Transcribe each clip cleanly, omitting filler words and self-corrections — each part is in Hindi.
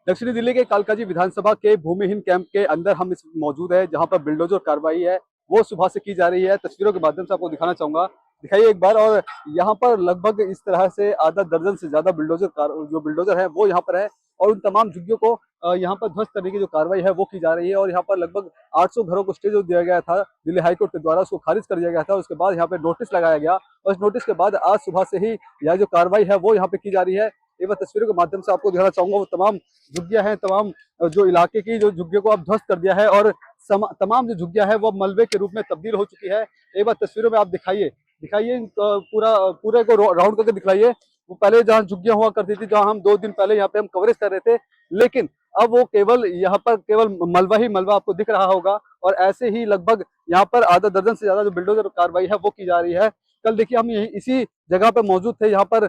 दक्षिणी दिल्ली के कालकाजी विधानसभा के भूमिहीन कैंप के अंदर हम इस मौजूद है, जहां पर बिल्डोजर कार्रवाई है वो सुबह से की जा रही है। तस्वीरों के माध्यम से आपको दिखाना चाहूंगा, दिखाइए एक बार। और यहाँ पर लगभग इस तरह से आधा दर्जन से ज्यादा जो बिल्डोजर है वो यहाँ पर है, और उन तमाम झुग्गियों को यहाँ पर ध्वस्त करने की जो कार्रवाई है वो की जा रही है। और यहाँ पर लगभग 800 घरों को स्टे जो दिया गया था दिल्ली हाईकोर्ट के द्वारा, उसको खारिज कर दिया गया था। उसके बाद यहाँ पे नोटिस लगाया गया, और इस नोटिस के बाद आज सुबह से ही यह जो कार्रवाई है वो यहाँ पे की जा रही है। एक बार तस्वीरों के माध्यम से आपको दिखाना चाहूंगा, वो तमाम झुग्गियां हैं, तमाम जो इलाके की जो झुग्गियों को अब ध्वस्त कर दिया है, और तमाम जो झुग्गियां हैं वो मलबे के रूप में तब्दील हो चुकी है। एक बार तस्वीरों में आप दिखाइए दिखाइए पूरे को राउंड करके दिखाइए। वो पहले जहाँ झुग्गियां हुआ करती थी, जहाँ हम 2 दिन पहले यहाँ पे हम कवरेज कर रहे थे, लेकिन अब वो केवल यहाँ पर केवल मलबा ही मलबा आपको दिख रहा होगा। और ऐसे ही लगभग यहाँ पर आधा दर्जन से ज्यादा जो बिल्डोजर कार्रवाई है वो की जा रही है। कल देखिए हम यही इसी जगह पे मौजूद थे, यहाँ पर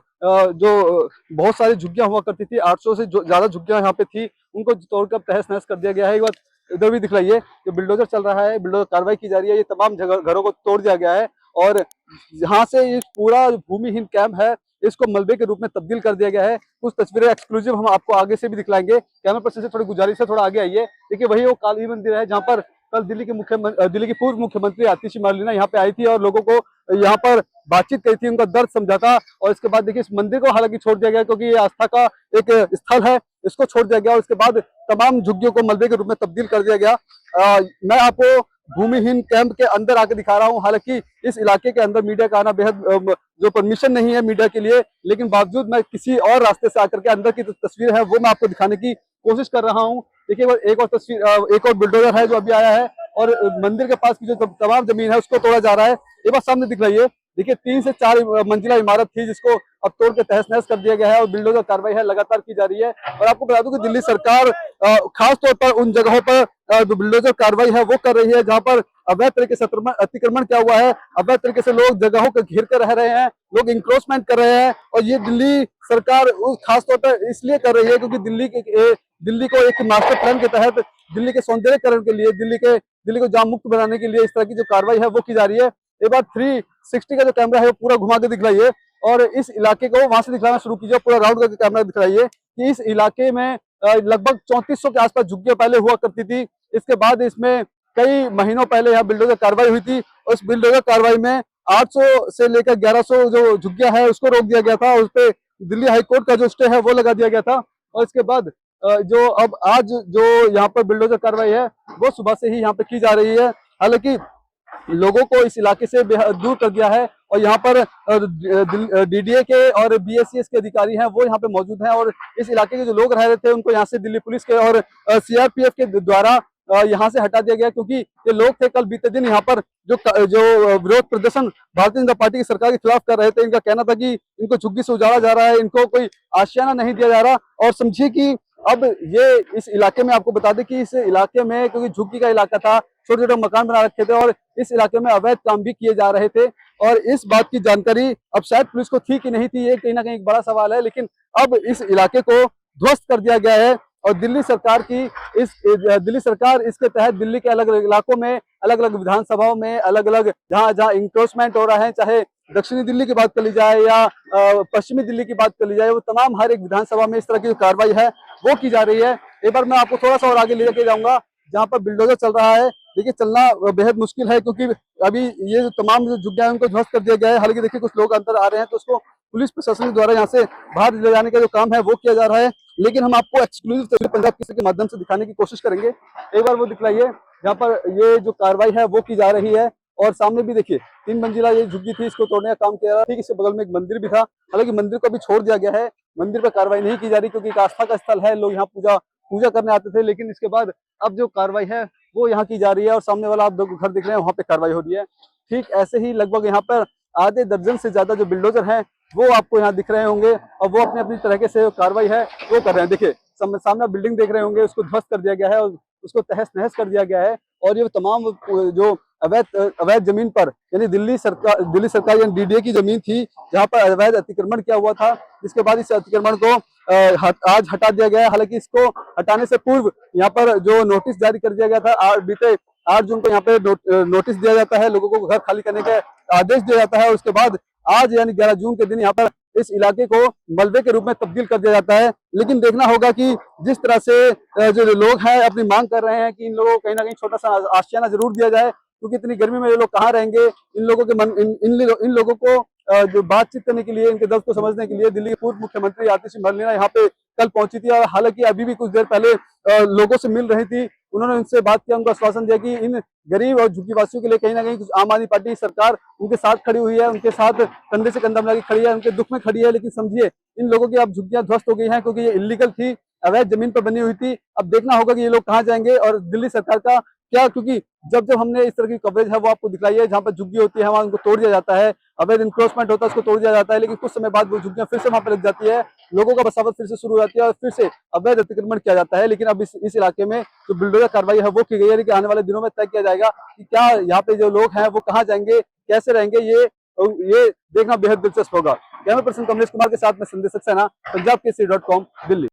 जो बहुत सारी झुग्गियां हुआ करती थी, 800 से ज्यादा झुग्गियां यहाँ पे थी, उनको तोड़कर तहस नहस कर दिया गया है। एक बार इधर भी दिखलाइए, जो बिल्डोजर चल रहा है, बिल्डोजर कार्रवाई की जा रही है, ये तमाम घरों को तोड़ दिया गया है। और यहाँ से ये पूरा भूमिहीन कैंप है, इसको मलबे के रूप में तब्दील कर दिया गया है। कुछ तस्वीरें एक्सक्लूसिव हम आपको आगे से भी दिखलाएंगे। कैमरा पर्सन से थोड़ी गुजारिश है, थोड़ा आगे आइए। देखिए वही वो काली मंदिर है जहाँ पर कल दिल्ली की पूर्व मुख्यमंत्री आतिशी मार्लेना यहाँ पे आई थी और लोगों को यहाँ पर बातचीत करी थी, उनका दर्द समझा। और इसके बाद देखिए इस मंदिर को हालांकि छोड़ दिया गया, क्योंकि ये आस्था का एक स्थल है, इसको छोड़ दिया गया। और इसके बाद तमाम झुग्गियों को मलबे के रूप में तब्दील कर दिया गया। मैं आपको भूमिहीन कैंप के अंदर आके दिखा रहा हूँ। हालांकि इस इलाके के अंदर मीडिया का आना बेहद जो परमिशन नहीं है मीडिया के लिए, लेकिन बावजूद मैं किसी और रास्ते से आकर के अंदर की तस्वीर है वो मैं आपको दिखाने की कोशिश कर रहा हूँ। देखिए एक और तस्वीर, एक और बिल्डोजर है जो अभी आया है, और मंदिर के पास की जो तमाम जमीन है उसको तोड़ा जा रहा है। एक बार सामने दिख रही है, देखिए 3 से 4 मंजिला इमारत थी जिसको अब तोड़ के तहस नहस कर दिया गया है, और बिल्डोजर कार्रवाई है लगातार की जा रही है। और आपको बता दूं कि दिल्ली सरकार खास तौर पर उन जगहों पर जो बिल्डोजर कार्रवाई है वो कर रही है जहां पर अवैध तरीके से अतिक्रमण किया हुआ है, अवैध तरीके से लोग जगहों को घेर कर रह रहे हैं, लोग इंक्रोचमेंट कर रहे हैं। और ये दिल्ली सरकार खास तौर पर इसलिए कर रही है क्योंकि दिल्ली को एक मास्टर प्लान के तहत दिल्ली के सौंदर्यकरण के लिए, दिल्ली को जाम मुक्त बनाने के लिए इस तरह की जो कार्रवाई है वो की जा रही है। एक बार 360 का जो कैमरा है वो पूरा घुमा के दिखलाइए, और इस इलाके को वहां से दिखलाना शुरू कीजिए। पूरा राउंड करके कैमरा दिखलाइए कि इस इलाके में लगभग 3400 के आसपास झुग्गियां पहले हुआ करती थी। इसके बाद इसमें कई महीनों पहले यहाँ बिल्डोजर कार्रवाई हुई थी, और इस बिल्डोजर कार्रवाई में 800 से लेकर 1100 जो झुग्गियां है उसको रोक दिया गया था, उस पर दिल्ली हाईकोर्ट का जो स्टे है वो लगा दिया गया था। और इसके बाद जो अब आज जो यहाँ पर बिल्डोजर कार्रवाई है वो सुबह से ही यहाँ पे की जा रही है। हालांकि लोगों को इस इलाके से दूर कर दिया है, और यहाँ पर डीडीए के और बीएससीएस के अधिकारी हैं वो यहाँ पे मौजूद हैं, और इस इलाके के जो लोग रह रहे थे उनको यहाँ से दिल्ली पुलिस के और सीआरपीएफ के द्वारा यहाँ से हटा दिया गया, क्योंकि ये लोग थे कल बीते दिन यहाँ पर जो विरोध प्रदर्शन भारतीय जनता पार्टी की सरकार के खिलाफ कर रहे थे। इनका कहना था कि इनको झुग्गी से उजाड़ा जा रहा है, इनको कोई आशियाना नहीं दिया जा रहा। और समझिए कि अब ये इस इलाके में, आपको बता दें कि इस इलाके में क्योंकि झुग्गी का इलाका था, छोटे छोटे मकान बना रखे थे, और इस इलाके में अवैध काम भी किए जा रहे थे। और इस बात की जानकारी अब शायद पुलिस को थी कि नहीं थी, ये कहीं ना कहीं एक बड़ा सवाल है। लेकिन अब इस इलाके को ध्वस्त कर दिया गया है, और दिल्ली सरकार इसके तहत दिल्ली के अलग अलग इलाकों में, अलग अलग विधानसभाओं में, अलग अलग जहां जहां इंक्रोचमेंट हो रहा है, चाहे दक्षिणी दिल्ली की बात कर ली जाए या पश्चिमी दिल्ली की बात कर ली जाए, वो तमाम हर एक विधानसभा में इस तरह की जो कार्रवाई है वो की जा रही है। एक बार मैं आपको थोड़ा सा और आगे लेके जाऊंगा जहाँ पर बिल्डोजर चल रहा है। देखिए चलना बेहद मुश्किल है, क्योंकि अभी ये जो तमाम जो झुग्गियां हैं उनको ध्वस्त कर दिया गया है। हालांकि देखिए कुछ लोग अंदर आ रहे हैं, तो उसको पुलिस प्रशासन द्वारा यहाँ से बाहर ले जाने का जो काम है वो किया जा रहा है। लेकिन हम आपको एक्सक्लूसिव तस्वीर पंजाब केसरी के माध्यम से दिखाने की कोशिश करेंगे। एक बार वो दिखलाइए जहाँ पर ये जो कार्रवाई है वो की जा रही है। और सामने भी देखिए 3 मंजिला ये झुग्गी थी, इसको तोड़ने का काम किया रहा। ठीक इसके बगल में एक मंदिर भी था, हालांकि मंदिर को अभी छोड़ दिया गया है, मंदिर पर कार्रवाई नहीं की जा रही, क्योंकि एक आस्था का स्थल है, लोग यहाँ पूजा करने आते थे। लेकिन इसके बाद अब जो कार्रवाई है वो यहाँ की जा रही है, और सामने वाला आप घर दिख रहे हैं वहां पे कार्रवाई हो रही है। ठीक ऐसे ही लगभग यहाँ पर आधे दर्जन से ज्यादा जो बिल्डोजर हैं वो आपको यहाँ दिख रहे होंगे, और वो अपनी अपनी तरीके से कार्रवाई है वो कर रहे हैं। देखिए सामने बिल्डिंग देख रहे होंगे, उसको ध्वस्त कर दिया गया है और उसको तहस नहस कर दिया गया है। और ये तमाम जो अवैध जमीन पर, यानी दिल्ली सरकार यानी डीडीए की जमीन थी जहां पर अवैध अतिक्रमण किया हुआ था, जिसके बाद इस अतिक्रमण को आज हटा दिया गया है। हालांकि इसको हटाने से पूर्व यहाँ पर जो नोटिस जारी कर दिया गया था, बीते 8 जून को यहाँ पे नोटिस दिया जाता है, लोगों को घर खाली करने का आदेश दिया जाता है। उसके बाद आज यानी 11 जून के दिन यहाँ पर इस इलाके को मलबे के रूप में तब्दील कर दिया जाता है। लेकिन देखना होगा कि जिस तरह से जो लोग हैं अपनी मांग कर रहे हैं कि इन लोगों को कहीं ना कहीं छोटा सा आशियाना जरूर दिया जाए, क्योंकि इतनी गर्मी में ये लोग कहाँ रहेंगे। इन लोगों के मन इन लोगों को जो बातचीत करने के लिए, इनके दर्द को समझने के लिए दिल्ली की पूर्व मुख्यमंत्री आतिशी मरलेना यहाँ पे कल पहुंची थी, और हालांकि अभी भी कुछ देर पहले लोगों से मिल रही थी। उन्होंने उनसे बात किया, उनको आश्वासन दिया कि इन गरीब और झुग्गीवासियों के लिए कहीं ना कहीं आम आदमी पार्टी सरकार उनके साथ खड़ी हुई है, उनके साथ कंधे से कंधा मिला के खड़ी है, उनके दुख में खड़ी है। लेकिन समझिए इन लोगों की अब झुग्गियां ध्वस्त हो गई हैं, क्योंकि ये इलीगल थी, अवैध जमीन पर बनी हुई थी। अब देखना होगा कि ये लोग कहाँ जाएंगे और दिल्ली सरकार का क्या, क्योंकि जब जब हमने इस तरह की कवरेज है वो आपको दिखलाई है, जहाँ पर झुग्गी होती है वहां उनको तोड़ दिया जाता है, अवैध इंक्रोचमेंट होता है उसको तोड़ दिया जाता है, लेकिन कुछ समय बाद वो झुग्गियां फिर से वहां पर लग जाती है, लोगों का बसावट फिर से शुरू हो जाती है और फिर से अवैध अतिक्रमण किया जाता है। लेकिन अब इस इलाके में जो बुलडोजर कार्रवाई है वो की गई है, लेकिन आने वाले दिनों में तय किया जाएगा कि क्या यहाँ पे जो लोग हैं वो कहाँ जाएंगे, कैसे रहेंगे, ये देखना बेहद दिलचस्प होगा। कैमरा पर्सन कमलेश कुमार के साथ में संदेश सक्सेना, पंजाब केसरी.com, दिल्ली।